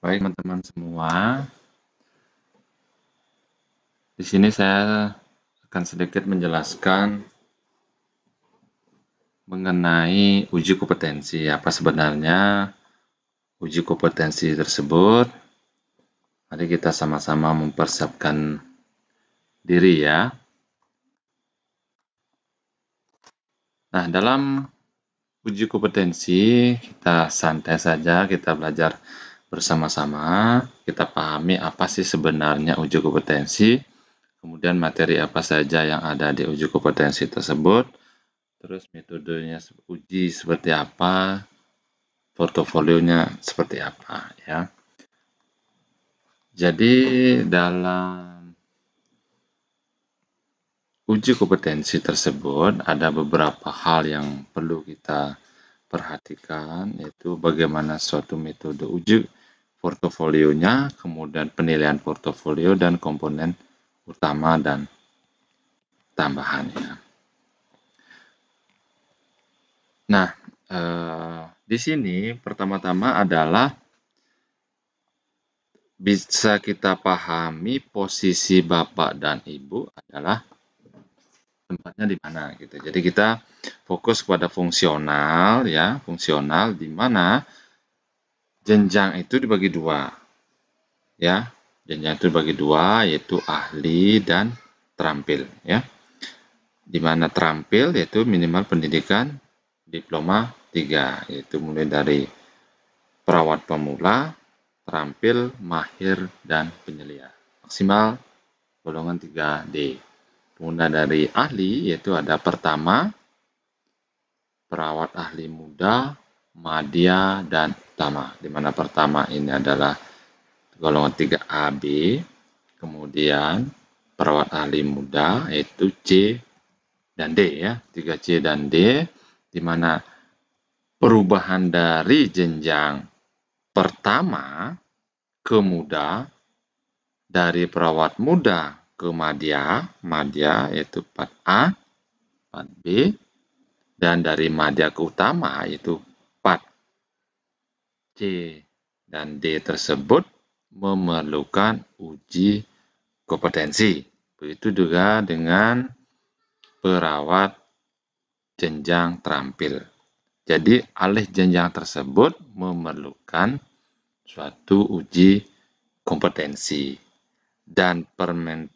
Baik teman-teman semua, di sini saya akan sedikit menjelaskan mengenai uji kompetensi. Apa sebenarnya uji kompetensi tersebut? Mari kita sama-sama mempersiapkan diri ya. Nah, dalam uji kompetensi kita santai saja, kita belajar bersama-sama, kita pahami apa sih sebenarnya uji kompetensi, kemudian materi apa saja yang ada di uji kompetensi tersebut, terus metodenya uji seperti apa, portofolionya seperti apa ya. Jadi dalam uji kompetensi tersebut ada beberapa hal yang perlu kita perhatikan, yaitu bagaimana suatu metode uji portofolionya, kemudian penilaian portofolio dan komponen utama dan tambahannya. Nah, di sini pertama-tama adalah bisa kita pahami posisi Bapak dan Ibu adalah tempatnya di mana gitu. Jadi kita fokus pada fungsional ya, fungsional di mana jenjang itu dibagi dua. Ya, jenjang itu dibagi dua yaitu ahli dan terampil ya. Di mana terampil yaitu minimal pendidikan diploma 3, yaitu mulai dari perawat pemula, terampil, mahir, dan penyelia. Maksimal golongan 3D. Kemudian dari ahli, yaitu ada pertama, perawat ahli muda, madya, dan utama. Di mana pertama ini adalah golongan 3AB, kemudian perawat ahli muda, yaitu C dan D ya, 3C dan D, di mana perubahan dari jenjang pertama ke muda, dari perawat muda ke madya, yaitu 4A, 4B, dan dari madya ke utama yaitu 4C dan D tersebut memerlukan uji kompetensi. Begitu juga dengan perawat jenjang terampil. Jadi alih jenjang tersebut memerlukan suatu uji kompetensi. Dan Permenpan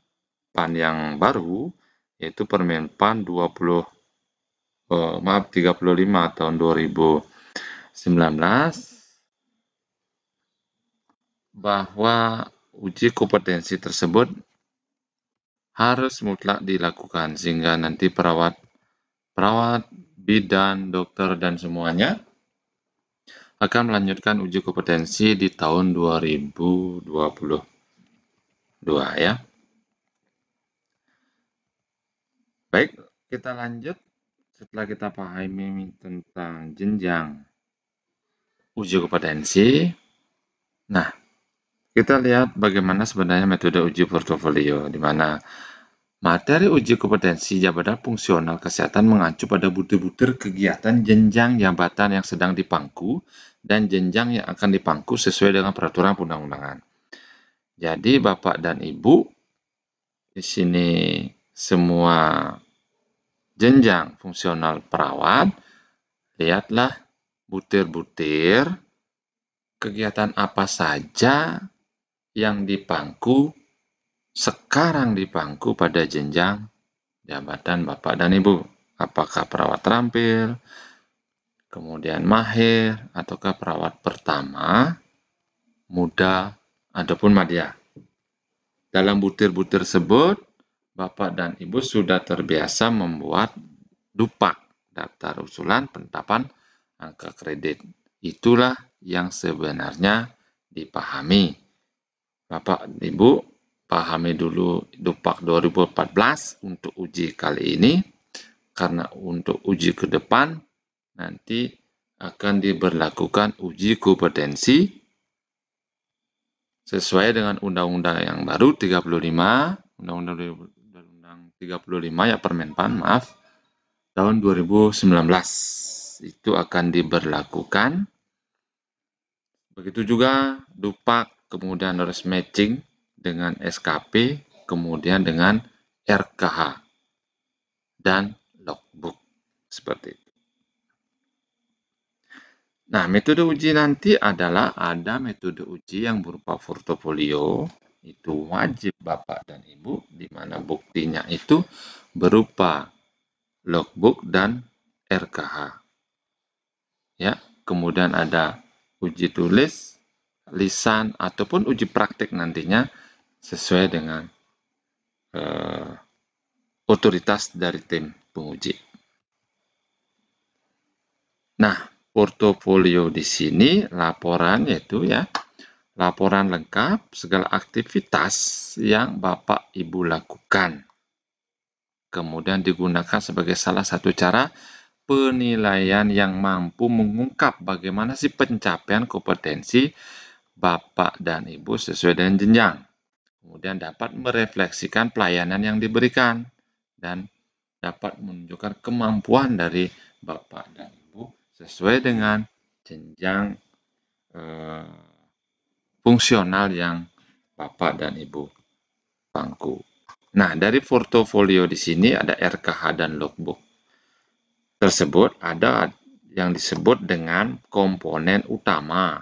yang baru yaitu Permenpan 35 tahun 2019 bahwa uji kompetensi tersebut harus mutlak dilakukan sehingga nanti perawat, bidan, dokter dan semuanya akan melanjutkan uji kompetensi di tahun 2022 ya. Baik, kita lanjut setelah kita pahami tentang jenjang uji kompetensi. Nah, kita lihat bagaimana sebenarnya metode uji portofolio, di mana materi uji kompetensi jabatan fungsional kesehatan mengacu pada butir-butir kegiatan jenjang jabatan yang sedang dipangku dan jenjang yang akan dipangku sesuai dengan peraturan perundang-undangan. Jadi Bapak dan Ibu, di sini semua jenjang fungsional perawat, lihatlah butir-butir kegiatan apa saja yang dipangku sekarang dipangku pada jenjang jabatan Bapak dan Ibu. Apakah perawat terampil, kemudian mahir, ataukah perawat pertama, muda, ataupun madya. Dalam butir-butir tersebut, Bapak dan Ibu sudah terbiasa membuat DUPAK, daftar usulan penetapan angka kredit. Itulah yang sebenarnya dipahami. Bapak dan Ibu pahami dulu DUPAK 2014 untuk uji kali ini, karena untuk uji ke depan nanti akan diberlakukan uji kompetensi sesuai dengan undang-undang yang baru 35, Undang-Undang 35 ya Permenpan, maaf, tahun 2019. Itu akan diberlakukan Begitu juga Dupak, kemudian harus matching dengan SKP, kemudian dengan RKH dan logbook. Seperti itu. Nah, metode uji nanti adalah ada metode uji yang berupa portofolio, itu wajib Bapak dan Ibu, di mana buktinya itu berupa logbook dan RKH. Ya, kemudian ada uji tulis, lisan, ataupun uji praktik nantinya sesuai dengan otoritas dari tim penguji. Nah, portofolio di sini laporan yaitu ya, laporan lengkap segala aktivitas yang Bapak Ibu lakukan. Kemudian digunakan sebagai salah satu cara penilaian yang mampu mengungkap bagaimana sih pencapaian kompetensi Bapak dan Ibu sesuai dengan jenjang. Kemudian dapat merefleksikan pelayanan yang diberikan dan dapat menunjukkan kemampuan dari Bapak dan Ibu sesuai dengan jenjang fungsional yang Bapak dan Ibu pangku. Nah, dari portofolio di sini ada RKH dan logbook. Tersebut ada yang disebut dengan komponen utama,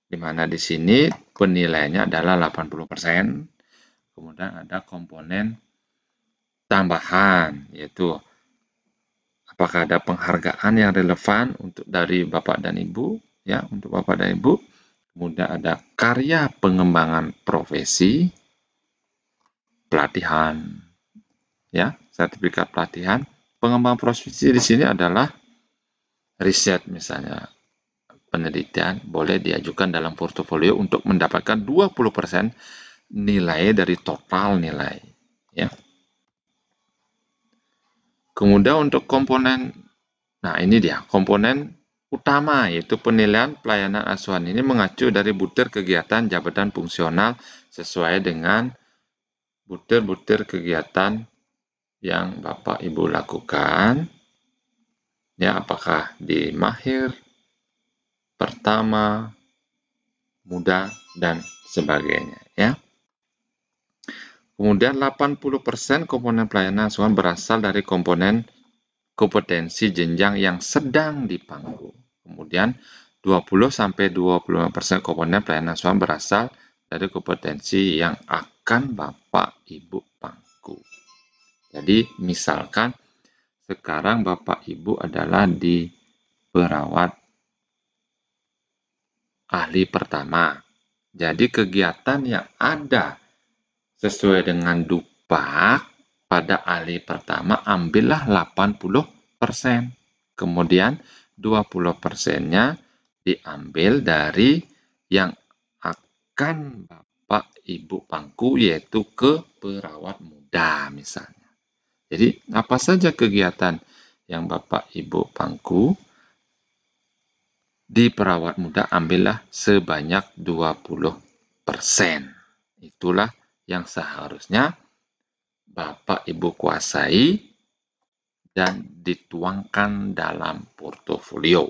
di mana di sini penilaiannya adalah 80%. Kemudian ada komponen tambahan, yaitu apakah ada penghargaan yang relevan untuk dari Bapak dan Ibu, ya, untuk Bapak dan Ibu. Kemudian ada karya pengembangan profesi, pelatihan, ya, sertifikat pelatihan. Pengembangan profesi di sini adalah riset misalnya, penelitian boleh diajukan dalam portofolio untuk mendapatkan 20% nilai dari total nilai, ya. Kemudian untuk komponen, nah ini dia komponen utama, yaitu penilaian pelayanan asuhan. Ini mengacu dari butir kegiatan jabatan fungsional sesuai dengan butir-butir kegiatan yang Bapak Ibu lakukan, ya, apakah di mahir, pertama, muda, dan sebagainya, ya. Kemudian 80% komponen pelayanan asuhan berasal dari komponen kompetensi jenjang yang sedang dipangku. Kemudian 20-25% komponen pelayanan asuhan berasal dari kompetensi yang akan Bapak Ibu pangku. Jadi misalkan sekarang Bapak Ibu adalah di perawat ahli pertama. Jadi kegiatan yang ada sesuai dengan Dupak pada ahli pertama ambillah 80%. Kemudian 20%-nya diambil dari yang akan Bapak Ibu pangku, yaitu ke perawat muda misalnya. Jadi apa saja kegiatan yang Bapak Ibu pangku di perawat muda, ambillah sebanyak 20%. Itulah yang seharusnya Bapak Ibu kuasai dan dituangkan dalam portofolio.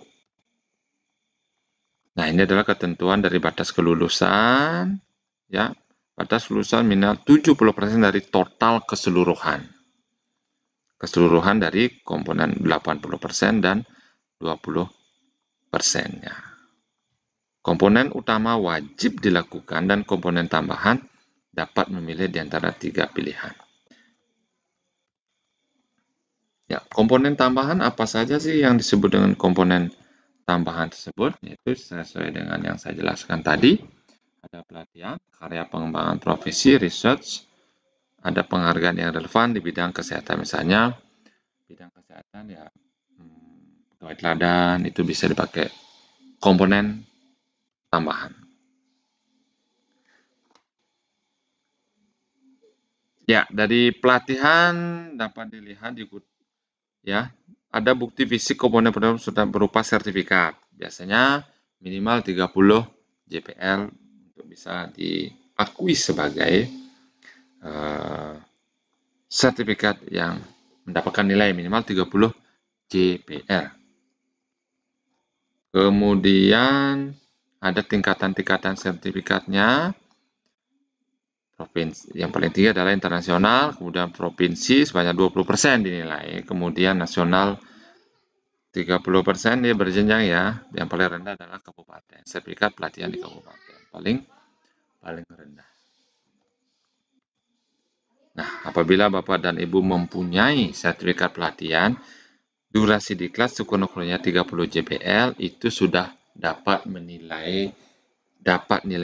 Nah, ini adalah ketentuan dari batas kelulusan, ya. Batas kelulusan minimal 70% dari total keseluruhan. Keseluruhan dari komponen 80% dan 20%-nya. Komponen utama wajib dilakukan dan komponen tambahan dapat memilih di antara 3 pilihan. Ya, komponen tambahan apa saja sih yang disebut dengan komponen tambahan tersebut? Yaitu sesuai dengan yang saya jelaskan tadi. Ada pelatihan, karya pengembangan profesi, research, ada penghargaan yang relevan di bidang kesehatan. Misalnya, bidang kesehatan ya, pegawai teladan itu bisa dipakai komponen tambahan. Ya, dari pelatihan dapat dilihat ya, ada bukti fisik komponen penerima sudah berupa sertifikat. Biasanya minimal 30 JPL untuk bisa diakui sebagai sertifikat yang mendapatkan nilai minimal 30 JPL. Kemudian ada tingkatan-tingkatan sertifikatnya. Provinsi yang paling tinggi adalah internasional, kemudian provinsi sebanyak 20% dinilai, kemudian nasional 30% dia berjenjang ya. Yang paling rendah adalah kabupaten. Sertifikat pelatihan di kabupaten paling rendah. Nah, apabila Bapak dan Ibu mempunyai sertifikat pelatihan, durasi di kelas sekurang-kurangnya 30 JPL itu sudah dapat nilai 20%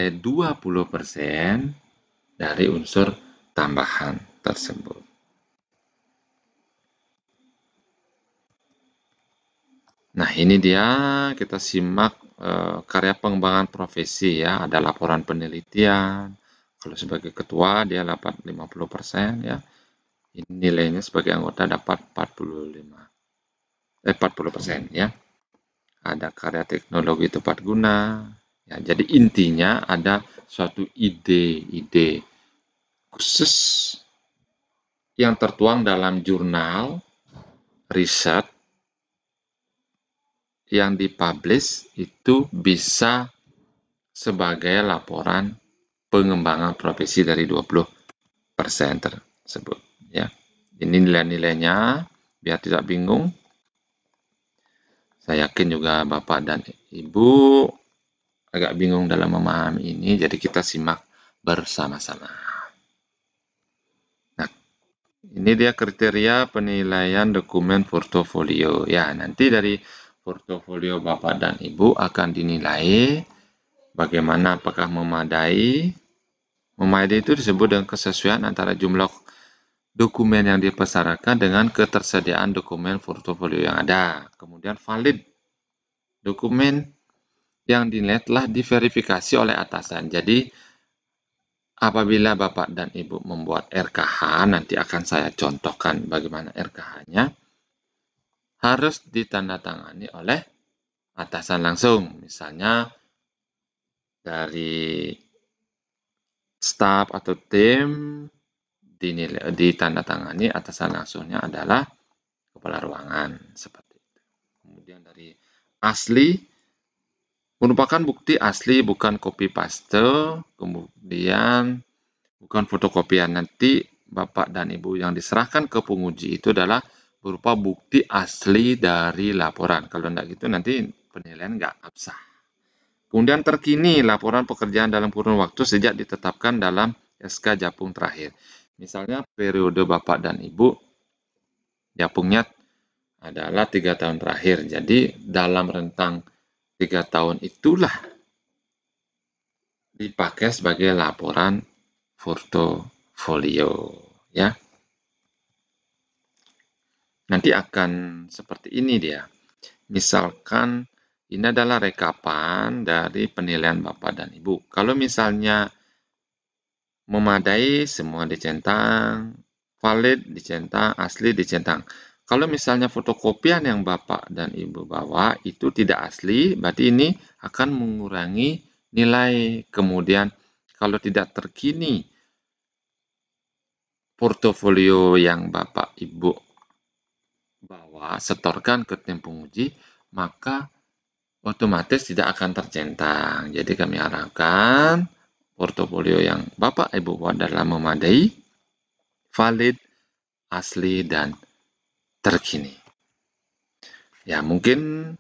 dari unsur tambahan tersebut. Nah, ini dia kita simak karya pengembangan profesi ya, ada laporan penelitian. Kalau sebagai ketua dia dapat 50% ya. Ini nilainya sebagai anggota dapat 40% ya. Ada karya teknologi tepat guna. Ya, jadi intinya ada suatu ide-ide khusus yang tertuang dalam jurnal riset yang dipublish itu bisa sebagai laporan pengembangan profesi dari 20% tersebut ya. Ini nilai-nilainya biar tidak bingung. Saya yakin juga Bapak dan Ibu agak bingung dalam memahami ini, jadi kita simak bersama-sama. Nah, ini dia kriteria penilaian dokumen portofolio. Ya, nanti dari portofolio Bapak dan Ibu akan dinilai bagaimana, apakah memadai. Memadai itu disebut dengan kesesuaian antara jumlah dokumen yang dipersyaratkan dengan ketersediaan dokumen portofolio yang ada. Kemudian valid, dokumen yang dinilai telah diverifikasi oleh atasan. Jadi, apabila Bapak dan Ibu membuat RKH, nanti akan saya contohkan bagaimana RKH-nya, harus ditandatangani oleh atasan langsung. Misalnya, dari staf atau tim ditandatangani atasan langsungnya adalah kepala ruangan seperti itu. Kemudian dari asli merupakan bukti asli bukan copy paste, kemudian bukan fotokopian. Nanti Bapak dan Ibu yang diserahkan ke penguji itu adalah berupa bukti asli dari laporan. Kalau tidak gitu nanti penilaian nggak absah. Kemudian terkini laporan pekerjaan dalam kurun waktu sejak ditetapkan dalam SK Japung terakhir. Misalnya periode Bapak dan Ibu Japungnya adalah 3 tahun terakhir. Jadi dalam rentang 3 tahun itulah dipakai sebagai laporan portofolio ya. Nanti akan seperti ini dia. Misalkan ini adalah rekapan dari penilaian Bapak dan Ibu. Kalau misalnya memadai, semua dicentang, valid dicentang, asli dicentang. Kalau misalnya fotokopian yang Bapak dan Ibu bawa itu tidak asli, berarti ini akan mengurangi nilai. Kemudian kalau tidak terkini portofolio yang Bapak Ibu bawa, setorkan ke tim penguji, maka otomatis tidak akan tercentang. Jadi kami harapkan portofolio yang Bapak Ibu buat adalah memadai, valid, asli, dan terkini. Ya, mungkin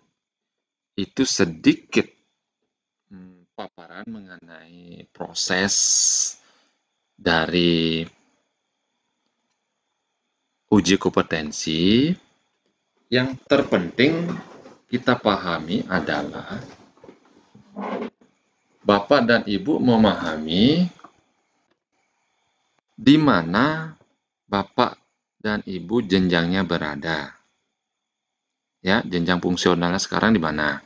itu sedikit paparan mengenai proses dari uji kompetensi. Yang terpenting kita pahami adalah Bapak dan Ibu memahami di mana Bapak dan Ibu jenjangnya berada. Ya, jenjang fungsionalnya sekarang di mana?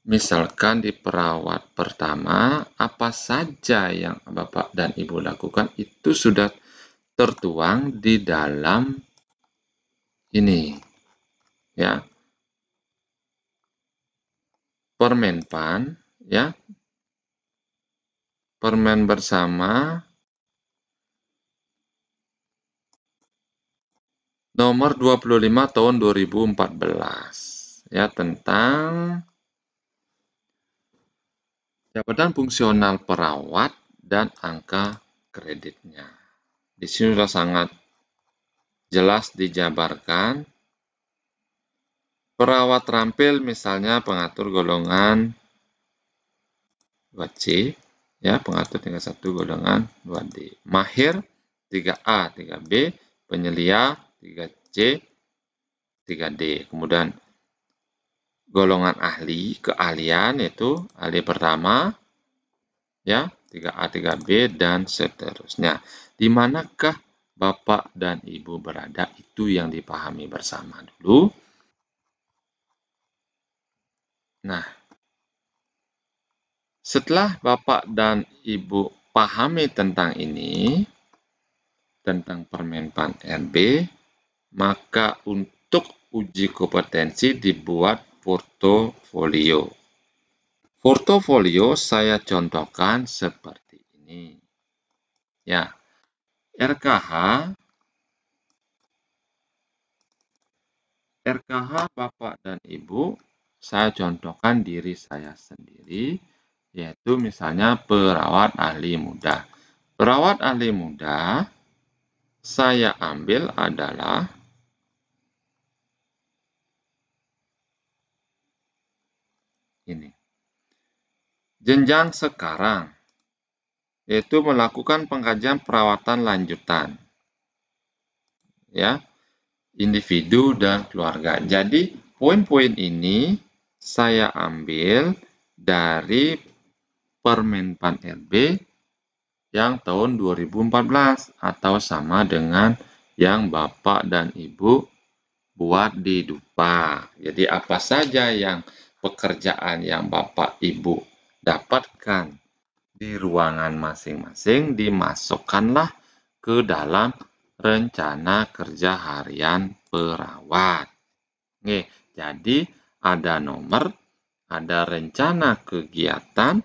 Misalkan di perawat pertama, apa saja yang Bapak dan Ibu lakukan itu sudah tertuang di dalam ini. Ya. Permenpan, ya. Permen bersama nomor 25 tahun 2014 ya, tentang Jabatan fungsional perawat dan angka kreditnya. Di sini sudah sangat jelas dijabarkan. Perawat terampil misalnya pengatur golongan 2C, ya, pengatur tingkat 1 golongan 2D. Mahir 3A, 3B, penyelia 3C, 3D. Kemudian golongan ahli, keahlian yaitu ahli pertama, ya, 3A, 3B, dan seterusnya. Di manakah Bapak dan Ibu berada, itu yang dipahami bersama dulu. Nah, setelah Bapak dan Ibu pahami tentang ini, tentang Permenpan RB, maka untuk uji kompetensi dibuat portofolio. Portofolio saya contohkan seperti ini. Ya, RKH Bapak dan Ibu, saya contohkan diri saya sendiri, yaitu misalnya perawat ahli muda. Perawat ahli muda, saya ambil adalah ini. Jenjang sekarang, yaitu melakukan pengkajian perawatan lanjutan. Ya, individu dan keluarga. Jadi, poin-poin ini saya ambil dari Permenpan RB yang tahun 2014 atau sama dengan yang Bapak dan Ibu buat di Dupa. Jadi apa saja yang pekerjaan yang Bapak Ibu dapatkan di ruangan masing-masing dimasukkanlah ke dalam rencana kerja harian perawat. Oke, jadi ada nomor, ada rencana kegiatan,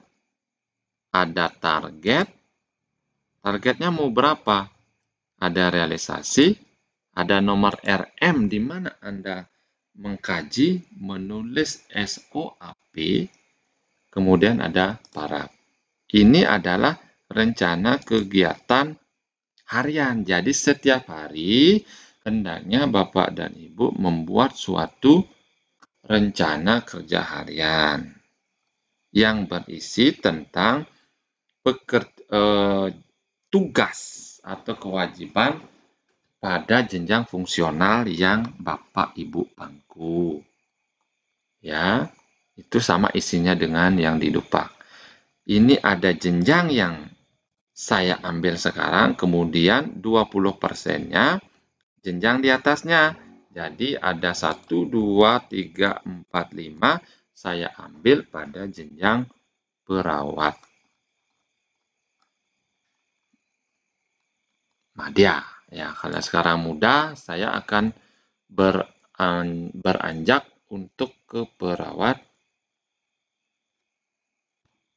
ada target. Targetnya mau berapa? Ada realisasi, ada nomor RM di mana Anda mengkaji, menulis SOAP, kemudian ada paraf. Ini adalah rencana kegiatan harian. Jadi setiap hari hendaknya Bapak dan Ibu membuat suatu rencana kerja harian yang berisi tentang tugas atau kewajiban pada jenjang fungsional yang Bapak Ibu pangku. Ya, itu sama isinya dengan yang di Dupak. Ini ada jenjang yang saya ambil sekarang, kemudian 20%-nya jenjang di atasnya. Jadi ada 1, 2, 3, 4, 5 saya ambil pada jenjang perawat madya. Ya, kalau sekarang muda, saya akan beranjak untuk ke perawat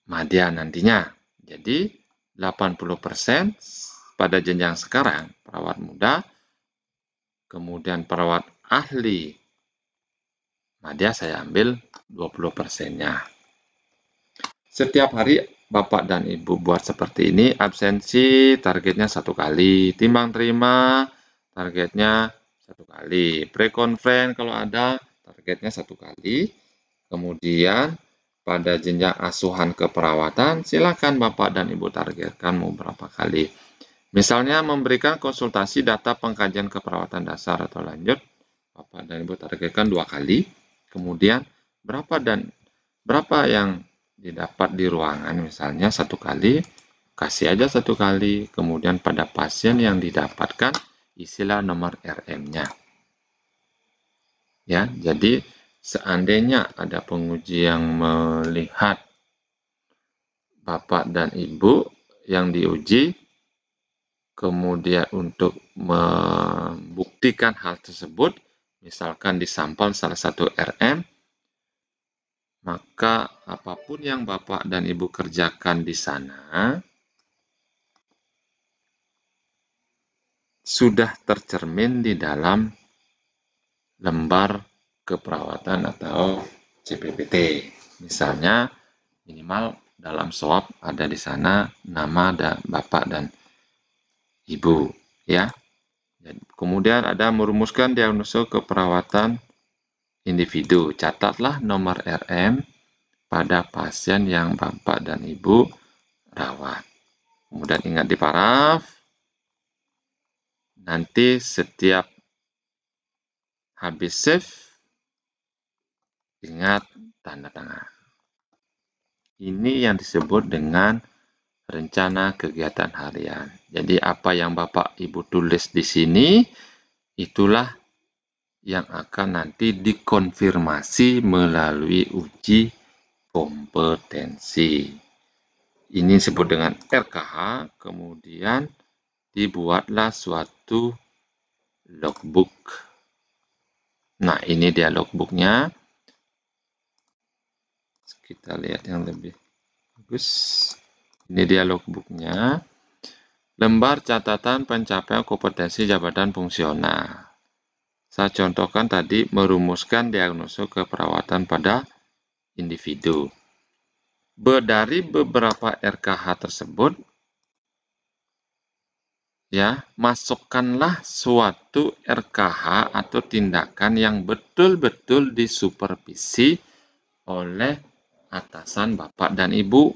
madya nantinya. Jadi 80% pada jenjang sekarang perawat muda, kemudian perawat ahli madya saya ambil 20%-nya. Setiap hari Bapak dan Ibu buat seperti ini, absensi targetnya 1 kali, timbang terima targetnya 1 kali, pre-conference kalau ada targetnya 1 kali, kemudian pada jenjang asuhan keperawatan, silakan Bapak dan Ibu targetkan mau berapa kali. Misalnya memberikan konsultasi data pengkajian keperawatan dasar atau lanjut, Bapak dan Ibu targetkan 2 kali, kemudian berapa yang didapat di ruangan, misalnya 1 kali, kasih aja 1 kali, kemudian pada pasien yang didapatkan, isilah nomor RM-nya. Ya, jadi seandainya ada penguji yang melihat Bapak dan Ibu yang diuji, kemudian untuk membuktikan hal tersebut, misalkan di sampel salah satu RM, maka apapun yang Bapak dan Ibu kerjakan di sana sudah tercermin di dalam lembar keperawatan atau CPPT. Misalnya minimal dalam SOAP ada di sana nama Bapak dan Ibu, ya. Kemudian ada merumuskan diagnosa keperawatan individu. Catatlah nomor RM pada pasien yang Bapak dan Ibu rawat. Kemudian ingat di paraf, nanti setiap habis save, ingat tanda tangan. Ini yang disebut dengan rencana kegiatan harian. Jadi apa yang Bapak Ibu tulis di sini, itulah yang akan nanti dikonfirmasi melalui uji kompetensi. Ini disebut dengan RKH, kemudian dibuatlah suatu logbook. Nah, ini dia logbooknya. Kita lihat yang lebih bagus. Ini dia logbooknya. Lembar catatan pencapaian kompetensi jabatan fungsional. Saya contohkan tadi merumuskan diagnosa keperawatan pada individu. Dari beberapa RKH tersebut, ya, masukkanlah suatu RKH atau tindakan yang betul-betul disupervisi oleh atasan Bapak dan Ibu.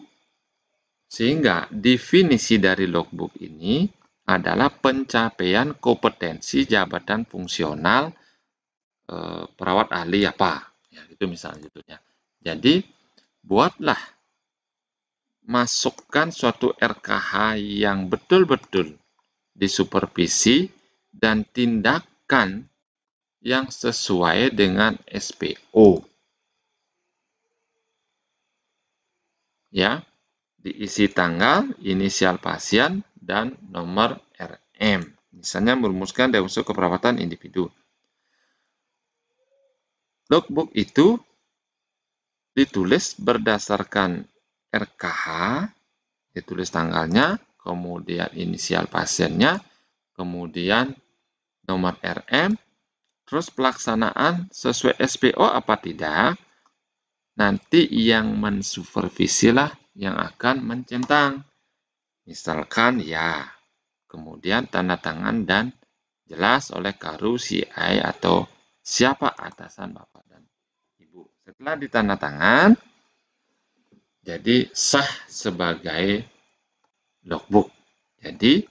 Sehingga definisi dari logbook ini adalah pencapaian kompetensi jabatan fungsional perawat ahli apa. Ya, itu misalnya judulnya. Jadi, buatlah, masukkan suatu RKH yang betul-betul disupervisi dan tindakan yang sesuai dengan SPO. Ya, diisi tanggal, inisial pasien, dan nomor RM. Misalnya merumuskan diagnosa keperawatan individu. Logbook itu ditulis berdasarkan RKH, ditulis tanggalnya, kemudian inisial pasiennya, kemudian nomor RM, terus pelaksanaan sesuai SPO apa tidak, nanti yang mensupervisilah yang akan mencentang. Misalkan ya, kemudian tanda tangan dan jelas oleh Karu, CI, atau siapa atasan Bapak dan Ibu. Setelah ditanda tangan, jadi sah sebagai logbook. Jadi,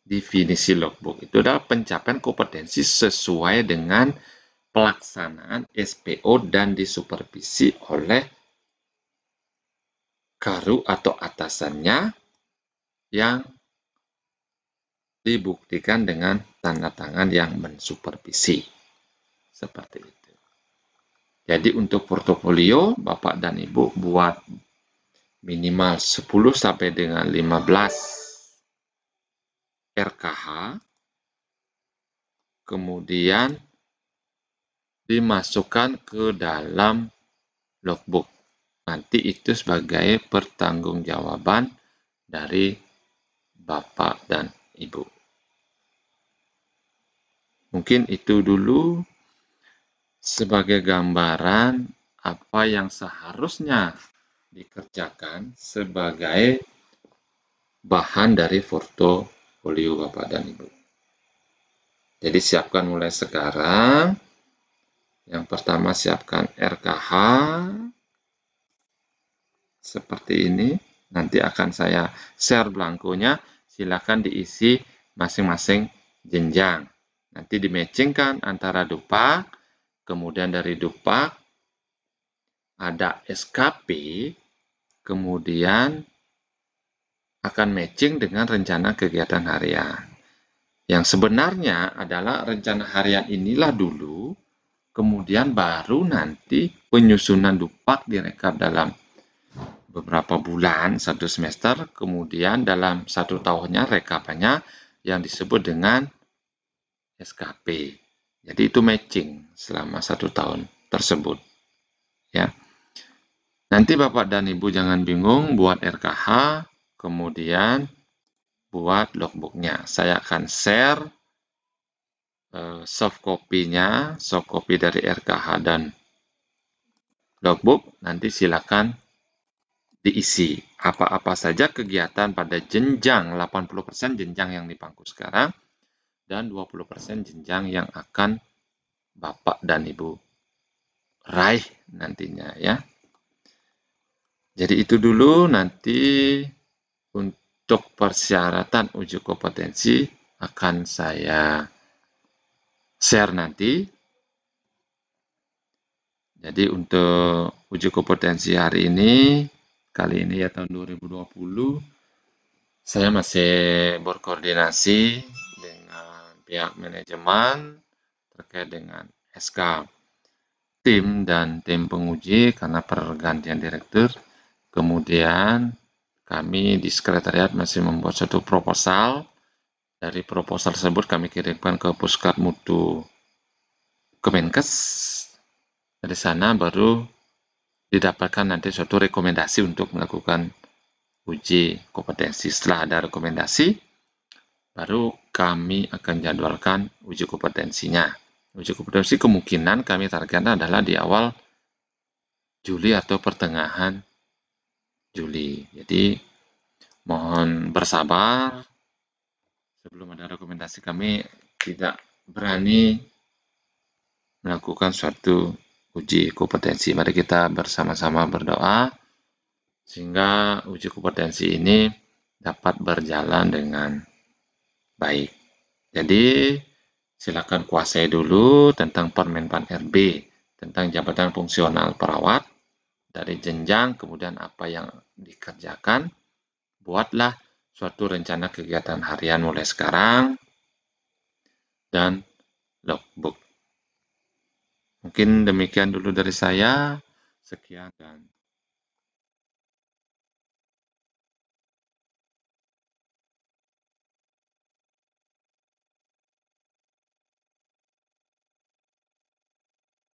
definisi logbook itu adalah pencapaian kompetensi sesuai dengan pelaksanaan SPO dan disupervisi oleh Karu atau atasannya yang dibuktikan dengan tanda tangan yang mensupervisi. Seperti itu. Jadi untuk portofolio, Bapak dan Ibu buat minimal 10 sampai dengan 15 RKH, kemudian dimasukkan ke dalam logbook. Nanti itu sebagai pertanggungjawaban dari Bapak dan Ibu. Mungkin itu dulu sebagai gambaran apa yang seharusnya dikerjakan sebagai bahan dari portofolio Bapak dan Ibu. Jadi siapkan mulai sekarang. Yang pertama siapkan RKH seperti ini. Nanti akan saya share blankonya. Silakan diisi masing-masing jenjang. Nanti dimatchingkan antara Dupak, kemudian dari Dupak ada SKP, kemudian akan matching dengan rencana kegiatan harian. Yang sebenarnya adalah rencana harian inilah dulu, kemudian baru nanti penyusunan Dupak direkap dalam beberapa bulan, 1 semester, kemudian dalam 1 tahunnya rekapannya yang disebut dengan SKP. Jadi itu matching selama 1 tahun tersebut. Ya. Nanti Bapak dan Ibu jangan bingung buat RKH, kemudian buat logbooknya. Saya akan share soft copy-nya, soft copy dari RKH dan logbook. Nanti silakan diisi. Apa-apa saja kegiatan pada jenjang 80% jenjang yang di bangku sekarang dan 20% jenjang yang akan Bapak dan Ibu raih nantinya ya. Jadi itu dulu, nanti untuk persyaratan uji kompetensi akan saya share nanti. Jadi untuk uji kompetensi hari ini, kali ini ya tahun 2020, saya masih berkoordinasi dengan pihak manajemen terkait dengan SK tim dan tim penguji karena pergantian direktur. Kemudian kami di sekretariat masih membuat suatu proposal. Dari proposal tersebut kami kirimkan ke Puskad Mutu Kemenkes. Dari sana baru didapatkan nanti suatu rekomendasi untuk melakukan uji kompetensi. Setelah ada rekomendasi, baru kami akan jadwalkan uji kompetensinya. Uji kompetensi kemungkinan kami targetkan adalah di awal Juli atau pertengahan Juli. Jadi mohon bersabar. Sebelum ada rekomendasi, kami tidak berani melakukan suatu uji kompetensi. Mari kita bersama-sama berdoa sehingga uji kompetensi ini dapat berjalan dengan baik. Jadi silakan kuasai dulu tentang Permenpan RB tentang jabatan fungsional perawat dari jenjang, kemudian apa yang dikerjakan. Buatlah suatu rencana kegiatan harian mulai sekarang dan logbook. Mungkin demikian dulu dari saya. Sekian dan